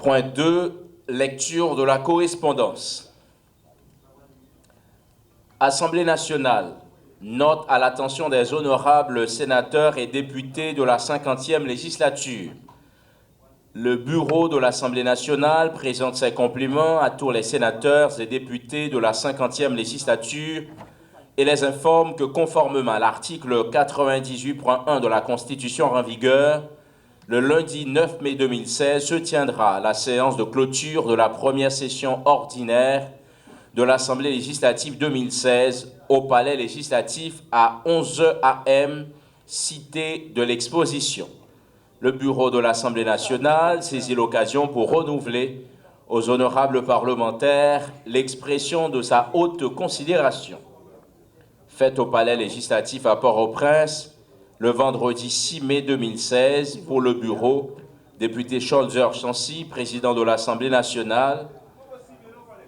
Point 2, lecture de la correspondance. Assemblée nationale, note à l'attention des honorables sénateurs et députés de la 50e législature. Le bureau de l'Assemblée nationale présente ses compliments à tous les sénateurs et députés de la 50e législature et les informe que conformément à l'article 98.1 de la Constitution en vigueur, le lundi 9 mai 2016 se tiendra la séance de clôture de la première session ordinaire de l'Assemblée législative 2016 au Palais législatif à 11h AM, cité de l'Exposition. Le bureau de l'Assemblée nationale saisit l'occasion pour renouveler aux honorables parlementaires l'expression de sa haute considération. Faite au Palais législatif à Port-au-Prince, le vendredi 6 mai 2016, pour le bureau, député Scholzer Chancy, président de l'Assemblée nationale,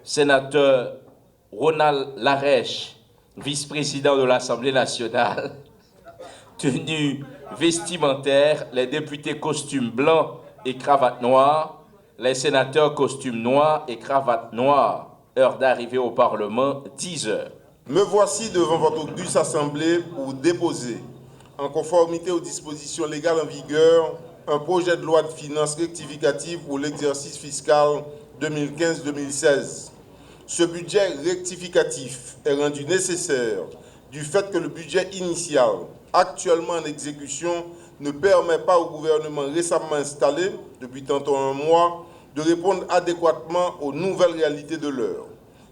sénateur Ronald Larèche, vice-président de l'Assemblée nationale, tenue vestimentaire, les députés costumes blancs et cravate noire, les sénateurs costumes noirs et cravate noire. Heure d'arrivée au Parlement, 10 heures. Me voici devant votre auguste assemblée pour déposer, en conformité aux dispositions légales en vigueur, un projet de loi de finances rectificative pour l'exercice fiscal 2015-2016. Ce budget rectificatif est rendu nécessaire du fait que le budget initial, actuellement en exécution, ne permet pas au gouvernement récemment installé, depuis tantôt un mois, de répondre adéquatement aux nouvelles réalités de l'heure.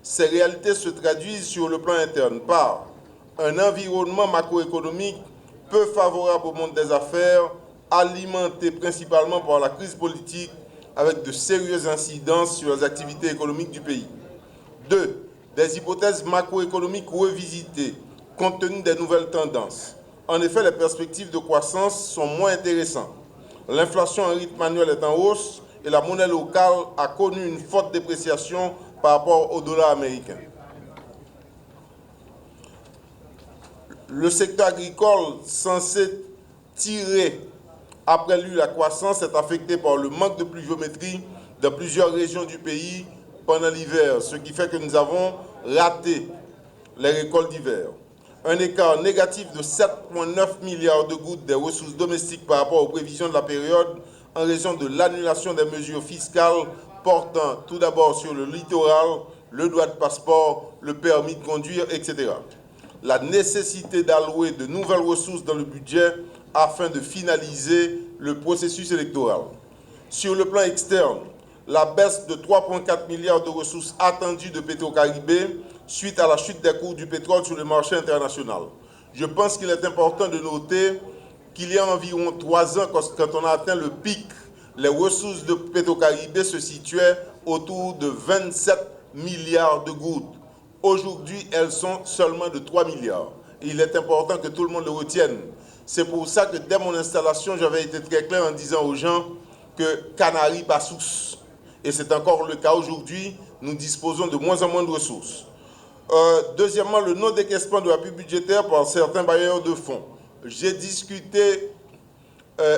Ces réalités se traduisent sur le plan interne par un environnement macroéconomique peu favorable au monde des affaires, alimenté principalement par la crise politique, avec de sérieuses incidences sur les activités économiques du pays. 2. Des hypothèses macroéconomiques revisitées, compte tenu des nouvelles tendances. En effet, les perspectives de croissance sont moins intéressantes. L'inflation en rythme annuel est en hausse et la monnaie locale a connu une forte dépréciation par rapport au dollar américain. Le secteur agricole, censé tirer après lui la croissance, est affecté par le manque de pluviométrie dans plusieurs régions du pays pendant l'hiver, ce qui fait que nous avons raté les récoltes d'hiver. Un écart négatif de 7,9 milliards de gouttes des ressources domestiques par rapport aux prévisions de la période en raison de l'annulation des mesures fiscales portant tout d'abord sur le littoral, le droit de passeport, le permis de conduire, etc. La nécessité d'allouer de nouvelles ressources dans le budget afin de finaliser le processus électoral. Sur le plan externe, la baisse de 3,4 milliards de ressources attendues de Petro-Caribé suite à la chute des cours du pétrole sur le marché international. Je pense qu'il est important de noter qu'il y a environ 3 ans, quand on a atteint le pic, les ressources de Petro-Caribé se situaient autour de 27 milliards de gouttes. Aujourd'hui, elles sont seulement de 3 milliards. Et il est important que tout le monde le retienne. C'est pour ça que dès mon installation, j'avais été très clair en disant aux gens que Canari pas sous. Et c'est encore le cas aujourd'hui. Nous disposons de moins en moins de ressources. Deuxièmement, le non-décaissement de l'appui budgétaire par certains bailleurs de fonds. J'ai discuté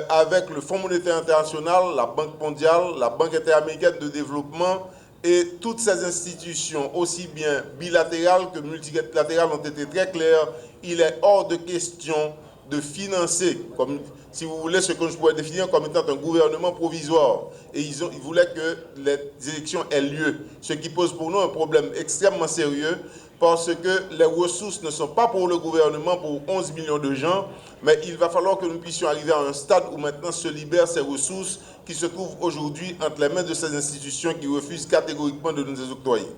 avec le Fonds monétaire international, la Banque mondiale, la Banque interaméricaine de développement et toutes ces institutions, aussi bien bilatérales que multilatérales, ont été très claires. Il est hors de question de financer, comme, si vous voulez, ce que je pourrais définir comme étant un gouvernement provisoire. Et ils voulaient que les élections aient lieu, ce qui pose pour nous un problème extrêmement sérieux, parce que les ressources ne sont pas pour le gouvernement, pour 11 millions de gens, mais il va falloir que nous puissions arriver à un stade où maintenant se libèrent ces ressources qui se trouvent aujourd'hui entre les mains de ces institutions qui refusent catégoriquement de nous les octroyer.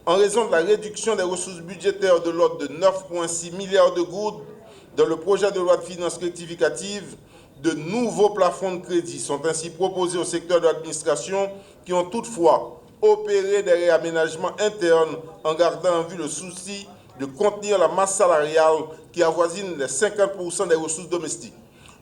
En raison de la réduction des ressources budgétaires de l'ordre de 9,6 milliards de gouttes, dans le projet de loi de finances rectificative, de nouveaux plafonds de crédit sont ainsi proposés au secteur de l'administration qui ont toutefois opéré des réaménagements internes en gardant en vue le souci de contenir la masse salariale qui avoisine les 50% des ressources domestiques.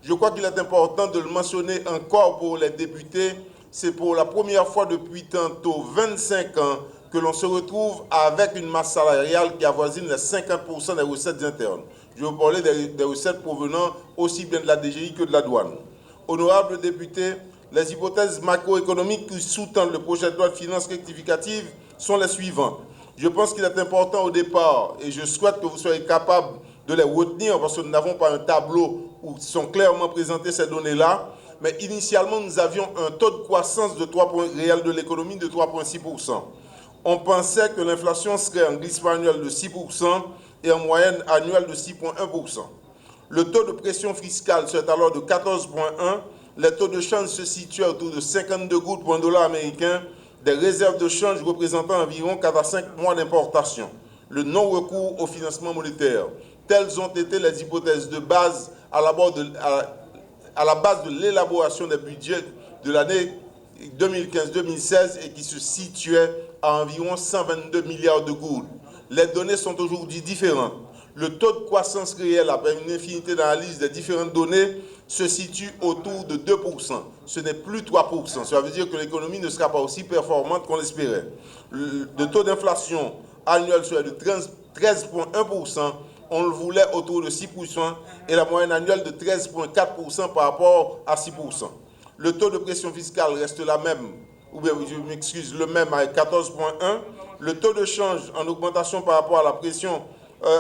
Je crois qu'il est important de le mentionner encore pour les députés. C'est pour la première fois depuis tantôt 25 ans que l'on se retrouve avec une masse salariale qui avoisine les 50% des recettes internes. Je vais vous parler des recettes provenant aussi bien de la DGI que de la douane. Honorables députés, Les hypothèses macroéconomiques qui sous-tendent le projet de loi de finances rectificative sont les suivantes. Je pense qu'il est important au départ, et je souhaite que vous soyez capables de les retenir, parce que nous n'avons pas un tableau où sont clairement présentées ces données-là, mais initialement, nous avions un taux de croissance de 3 points réel de l'économie de 3,6%. On pensait que l'inflation serait en glissement annuel de 6% et en moyenne annuelle de 6,1%. Le taux de pression fiscale serait alors de 14,1%. Les taux de change se situaient autour de 52 gouttes pour un dollar américain, des réserves de change représentant environ 4 à 5 mois d'importation. Le non-recours au financement monétaire. Telles ont été les hypothèses de base à la base de l'élaboration des budgets de l'année 2015-2016 et qui se situaient à environ 122 milliards de gouttes. Les données sont aujourd'hui différentes. Le taux de croissance réel, après une infinité d'analyses des différentes données, se situe autour de 2%. Ce n'est plus 3%. Cela veut dire que l'économie ne sera pas aussi performante qu'on l'espérait. Le taux d'inflation annuel serait de 13,1%. On le voulait autour de 6% et la moyenne annuelle de 13,4% par rapport à 6%. Le taux de pression fiscale reste la même, ou bien je m'excuse, le même avec 14,1%. Le taux de change en augmentation par rapport à la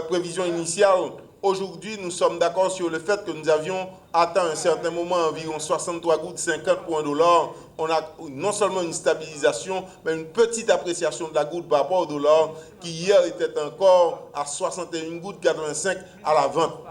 prévision initiale. Aujourd'hui, nous sommes d'accord sur le fait que nous avions atteint à un certain moment environ 63 gouttes 50 pour un dollar. On a non seulement une stabilisation, mais une petite appréciation de la goutte par rapport au dollar, qui hier était encore à 61 gouttes 85 à la vente.